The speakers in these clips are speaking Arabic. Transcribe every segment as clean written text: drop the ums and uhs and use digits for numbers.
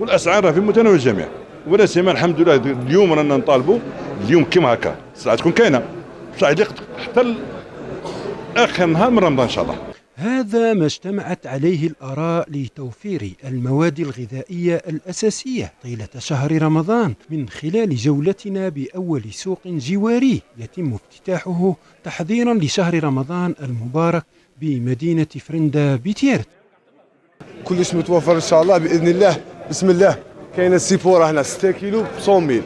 والاسعار في متناول الجميع. ولا سيما الحمد لله اليوم رانا نطالبوا اليوم كيما هكا الساعه تكون كاينه الساعه حتى اخر نهار من رمضان ان شاء الله. هذا ما اجتمعت عليه الآراء لتوفير المواد الغذائية الأساسية طيلة شهر رمضان من خلال جولتنا بأول سوق جواري يتم افتتاحه تحضيرا لشهر رمضان المبارك بمدينة فرندا بتيرت. كلش متوفر ان شاء الله باذن الله. بسم الله. كاينه السيفوره هنا 6 كيلو ب 100 ميل،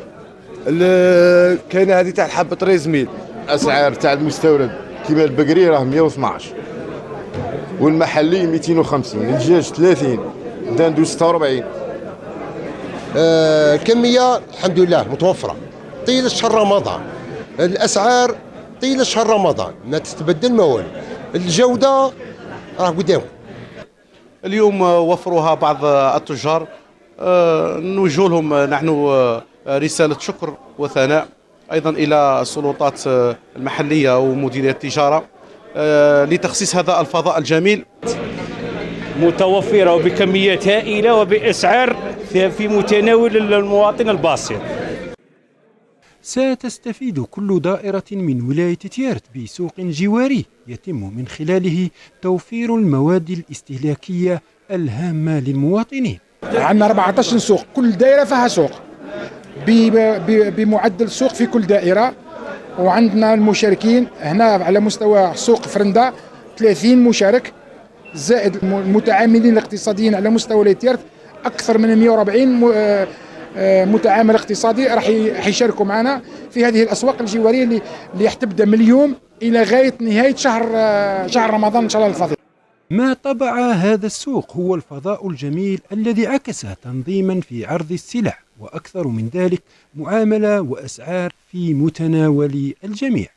كاينه هذه تاع الحبه 13 ميل. اسعار تاع المستورد كيما البقري راه 112 والمحلي 250، الدجاج 30، الدندو 46. كميه الحمد لله متوفره طيله شهر رمضان. الاسعار طيله شهر رمضان ما تتبدل ما والو. الجوده راه قدامكم. اليوم وفروها بعض التجار، نوجه لهم نحن رسالة شكر وثناء أيضا إلى السلطات المحلية ومديرية التجارة لتخصيص هذا الفضاء الجميل. متوفرة وبكميات هائلة وبأسعار في متناول المواطن البسيط. ستستفيد كل دائرة من ولاية تيرت بسوق جواري يتم من خلاله توفير المواد الاستهلاكية الهامة للمواطنين. عندنا 14 سوق، كل دائرة فيها سوق بمعدل سوق في كل دائرة. وعندنا المشاركين هنا على مستوى سوق فرندا 30 مشارك، زائد المتعاملين الاقتصاديين على مستوى ولاية تيرت أكثر من 140 متعامل اقتصادي راح يشاركوا معنا في هذه الأسواق الجوارية اللي تبدأ من اليوم إلى غاية نهاية شهر رمضان إن شاء الله الفضيل. ما طبع هذا السوق هو الفضاء الجميل الذي عكس تنظيما في عرض السلع، وأكثر من ذلك معاملة وأسعار في متناول الجميع.